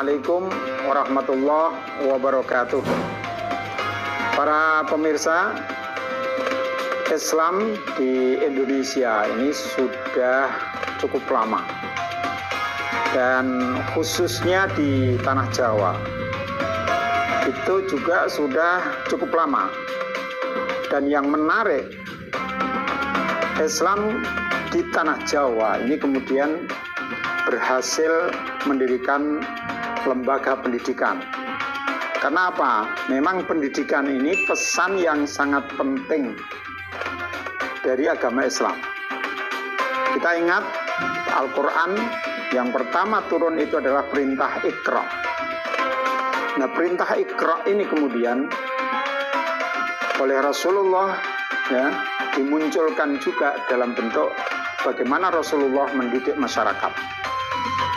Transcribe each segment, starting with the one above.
Assalamualaikum warahmatullahi wabarakatuh. Para pemirsa, Islam di Indonesia ini sudah cukup lama, dan khususnya di tanah Jawa itu juga sudah cukup lama. Dan yang menarik, Islam di tanah Jawa ini kemudian berhasil mendirikan lembaga pendidikan. Karena apa? Memang pendidikan ini pesan yang sangat penting dari agama Islam. Kita ingat Al-Quran yang pertama turun itu adalah perintah Iqra. Nah, perintah Iqra ini kemudian oleh Rasulullah dimunculkan juga dalam bentuk bagaimana Rasulullah mendidik masyarakat.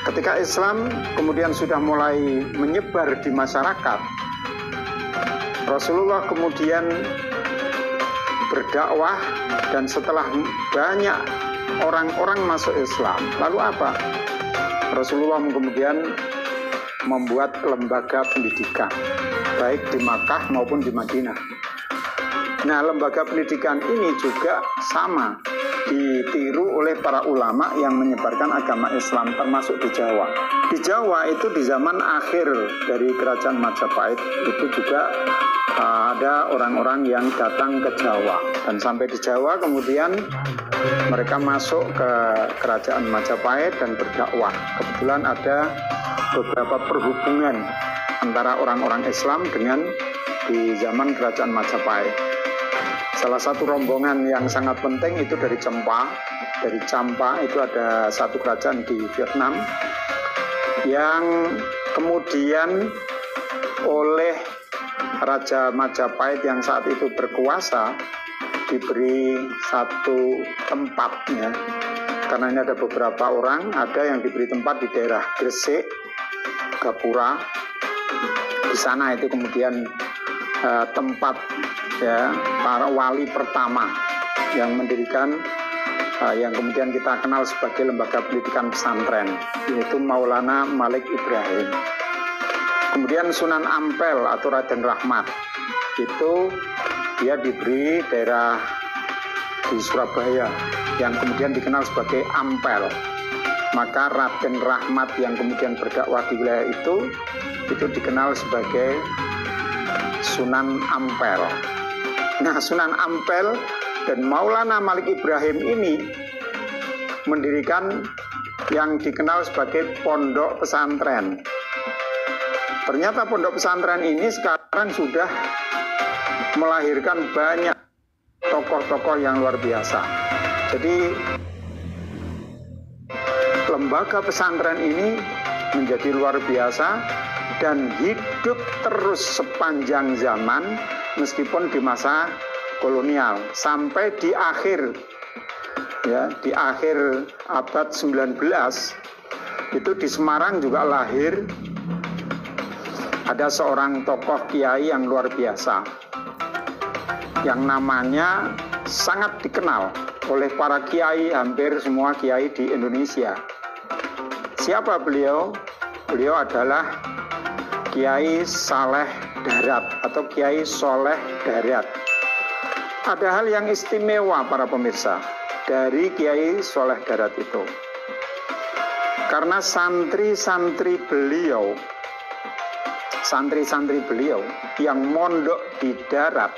Ketika Islam kemudian sudah mulai menyebar di masyarakat, Rasulullah kemudian berdakwah, dan setelah banyak orang-orang masuk Islam, lalu apa? Rasulullah kemudian membuat lembaga pendidikan, baik di Makkah maupun di Madinah. Nah, lembaga pendidikan ini juga sama ditiru oleh para ulama yang menyebarkan agama Islam, termasuk di Jawa. Di Jawa itu di zaman akhir dari kerajaan Majapahit itu juga ada orang-orang yang datang ke Jawa, dan sampai di Jawa kemudian mereka masuk ke kerajaan Majapahit dan berdakwah. Kebetulan ada beberapa perhubungan antara orang-orang Islam dengan di zaman kerajaan Majapahit. Salah satu rombongan yang sangat penting itu dari Champa. Dari Champa itu ada satu kerajaan di Vietnam yang kemudian oleh Raja Majapahit yang saat itu berkuasa diberi satu tempat, ya. Karena ini ada beberapa orang, ada yang diberi tempat di daerah Gresik, Gapura. Di sana itu kemudian tempat para wali pertama yang mendirikan yang kemudian kita kenal sebagai lembaga pendidikan pesantren, yaitu Maulana Malik Ibrahim. Kemudian Sunan Ampel atau Raden Rahmat itu dia diberi daerah di Surabaya yang kemudian dikenal sebagai Ampel. Maka Raden Rahmat yang kemudian berdakwah di wilayah itu dikenal sebagai Sunan Ampel. Nah, Sunan Ampel dan Maulana Malik Ibrahim ini mendirikan yang dikenal sebagai pondok pesantren. Ternyata pondok pesantren ini sekarang sudah melahirkan banyak tokoh-tokoh yang luar biasa. Jadi lembaga pesantren ini menjadi luar biasa dan hidup terus sepanjang zaman, meskipun di masa kolonial sampai di akhir abad 19 itu di Semarang juga lahir ada seorang tokoh kiai yang luar biasa yang namanya sangat dikenal oleh para kiai, hampir semua kiai di Indonesia. Siapa beliau? Beliau adalah Kiai Saleh Darat atau Kiai Soleh Darat. Ada hal yang istimewa para pemirsa dari Kiai Soleh Darat itu. Karena santri-santri beliau yang mondok di darat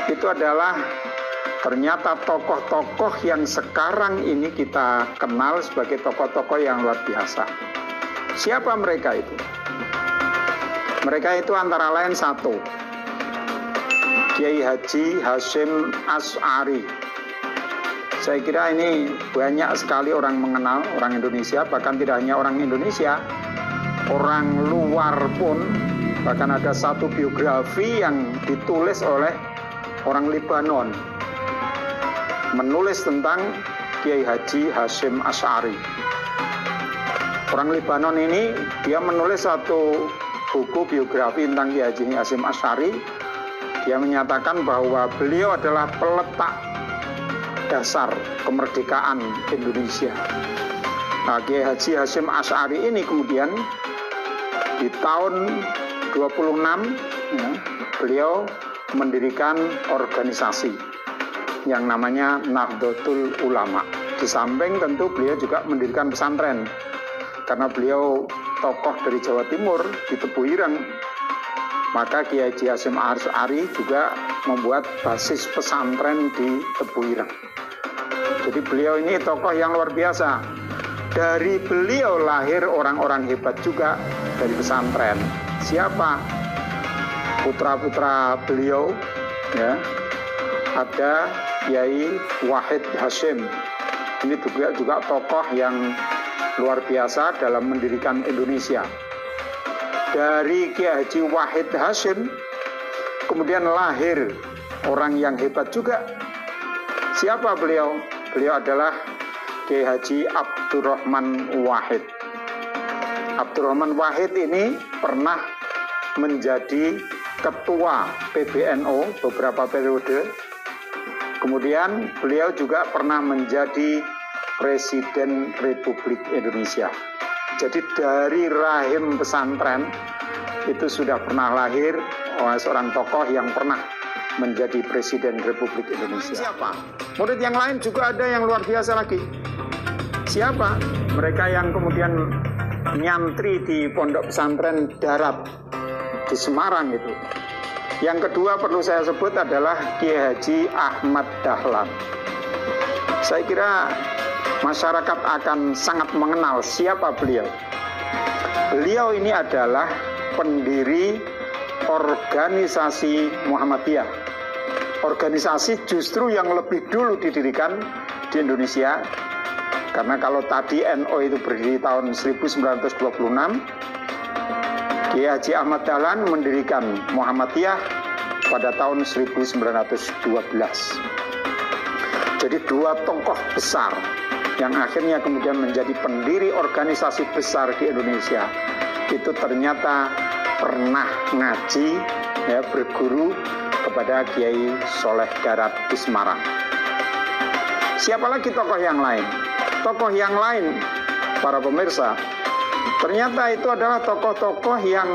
itu adalah ternyata tokoh-tokoh yang sekarang ini kita kenal sebagai tokoh-tokoh yang luar biasa. Siapa mereka itu? Mereka itu antara lain satu, Kiai Haji Hasyim Asy'ari. Saya kira ini banyak sekali orang mengenal, orang Indonesia, bahkan tidak hanya orang Indonesia, orang luar pun. Bahkan ada satu biografi yang ditulis oleh orang Lebanon, menulis tentang Kiai Haji Hasyim Asy'ari. Orang Lebanon ini dia menulis satu buku biografi tentang Kiai Haji Hasyim Asy'ari. Dia menyatakan bahwa beliau adalah peletak dasar kemerdekaan Indonesia. Kiai Haji Hasyim Asy'ari ini kemudian Di tahun 26 ya, beliau mendirikan organisasi yang namanya Nahdlatul Ulama. Di samping tentu beliau juga mendirikan pesantren, karena beliau tokoh dari Jawa Timur di Tebu Ireng, maka Kiai Haji Hasyim Asy'ari juga membuat basis pesantren di Tebu Ireng. Jadi beliau ini tokoh yang luar biasa. Dari beliau lahir orang-orang hebat juga dari pesantren. Siapa? Putra-putra beliau ya. Ada Kiai Wahid Hasyim. Ini juga tokoh yang luar biasa dalam mendirikan Indonesia. Dari Kiai Haji Wahid Hasyim kemudian lahir orang yang hebat juga. Siapa beliau? Beliau adalah Kiai Haji Abdurrahman Wahid. Abdurrahman Wahid ini pernah menjadi ketua PBNU beberapa periode. Kemudian beliau juga pernah menjadi Presiden Republik Indonesia. Jadi dari rahim pesantren itu sudah pernah lahir seorang tokoh yang pernah menjadi Presiden Republik Indonesia. Siapa? Murid yang lain juga ada yang luar biasa lagi. Siapa? Mereka yang kemudian nyantri di Pondok Pesantren Darat di Semarang itu. Yang kedua perlu saya sebut adalah Kiai Haji Ahmad Dahlan. Saya kira masyarakat akan sangat mengenal siapa beliau. Beliau ini adalah pendiri organisasi Muhammadiyah. Organisasi justru yang lebih dulu didirikan di Indonesia. Karena kalau tadi NU itu berdiri tahun 1926, Kiai Haji Ahmad Dahlan mendirikan Muhammadiyah pada tahun 1912. Jadi dua tokoh besar yang akhirnya kemudian menjadi pendiri organisasi besar di Indonesia itu ternyata pernah ngaji ya, berguru kepada Kiai Soleh Darat di Semarang. Siapa lagi tokoh yang lain? Tokoh yang lain, para pemirsa, ternyata itu adalah tokoh-tokoh yang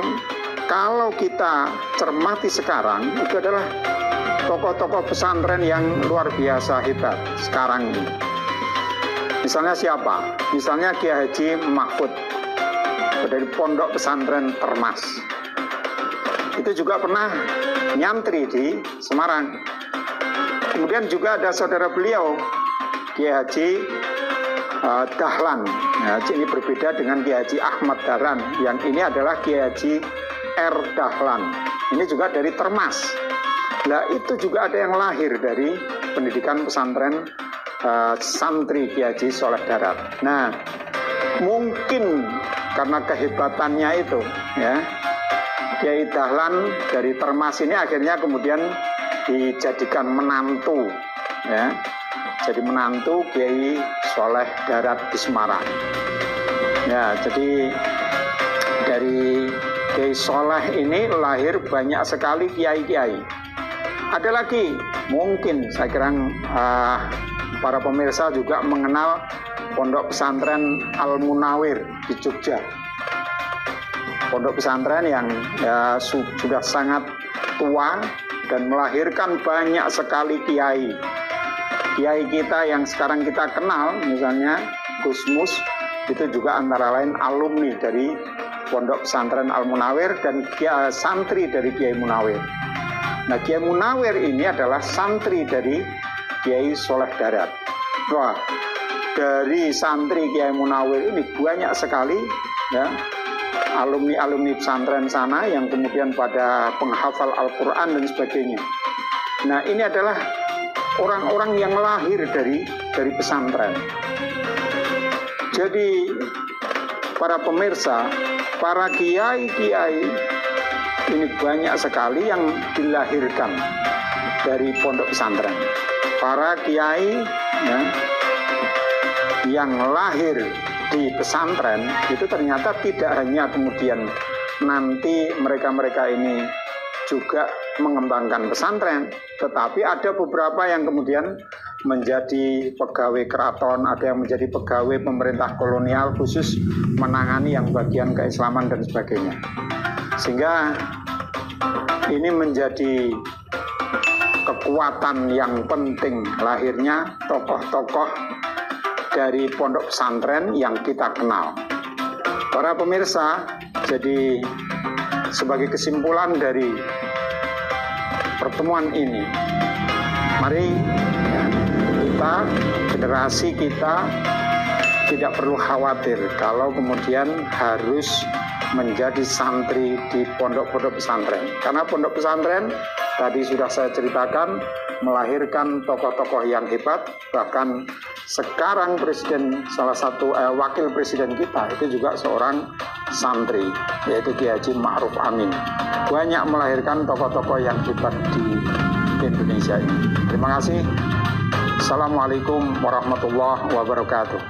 kalau kita cermati sekarang itu adalah tokoh-tokoh pesantren yang luar biasa hebat sekarang ini. Misalnya siapa? Misalnya Kiai Haji Mahfud dari Pondok Pesantren Termas. Itu juga pernah nyantri di Semarang. Kemudian juga ada saudara beliau Kiai Haji Dahlan. Ya, ini berbeda dengan Kiai Haji Ahmad Dahlan. Yang ini adalah Kiai Haji R. Dahlan. Ini juga dari Termas. Nah, itu juga ada yang lahir dari pendidikan pesantren santri Kiai Haji Soleh Darat. Nah, mungkin karena kehebatannya itu, ya, Kiai Dahlan dari Termas ini akhirnya kemudian dijadikan menantu, ya, jadi menantu Kiai Soleh Darat di Semarang. Ya, jadi dari Kiai Soleh ini lahir banyak sekali kiai-kiai. Ada lagi, mungkin saya kira para pemirsa juga mengenal Pondok Pesantren Al-Munawir di Jogja. Pondok pesantren yang ya, sudah sangat tua dan melahirkan banyak sekali kiai. Kiai kita yang sekarang kita kenal, misalnya Gusmus, itu juga antara lain alumni dari Pondok Pesantren Al-Munawir dan santri dari Kiai Munawir. Nah, Kiai Munawir ini adalah santri dari Kiai Soleh Darat. Wah, dari santri Kiai Munawir ini banyak sekali ya alumni-alumni pesantren sana yang kemudian pada penghafal Al-Quran dan sebagainya. Nah, ini adalah orang-orang yang lahir dari pesantren. Jadi para pemirsa, para kiai-kiai ini banyak sekali yang dilahirkan dari pondok pesantren. Para kiai ya, yang lahir di pesantren itu ternyata tidak hanya kemudian nanti mereka-mereka ini juga mengembangkan pesantren, tetapi ada beberapa yang kemudian menjadi pegawai keraton, ada yang menjadi pegawai pemerintah kolonial khusus menangani yang bagian keislaman dan sebagainya. Sehingga ini menjadi kekuatan yang penting lahirnya tokoh-tokoh dari pondok pesantren yang kita kenal. Para pemirsa, jadi sebagai kesimpulan dari pertemuan ini, mari generasi kita tidak perlu khawatir kalau kemudian harus menjadi santri di pondok-pondok pesantren. Karena pondok pesantren tadi sudah saya ceritakan melahirkan tokoh-tokoh yang hebat. Bahkan sekarang salah satu wakil presiden kita itu juga seorang santri, yaitu Kiai Haji Ma'ruf Amin. Banyak melahirkan tokoh-tokoh yang hebat di Indonesia ini. Terima kasih. Assalamualaikum warahmatullahi wabarakatuh.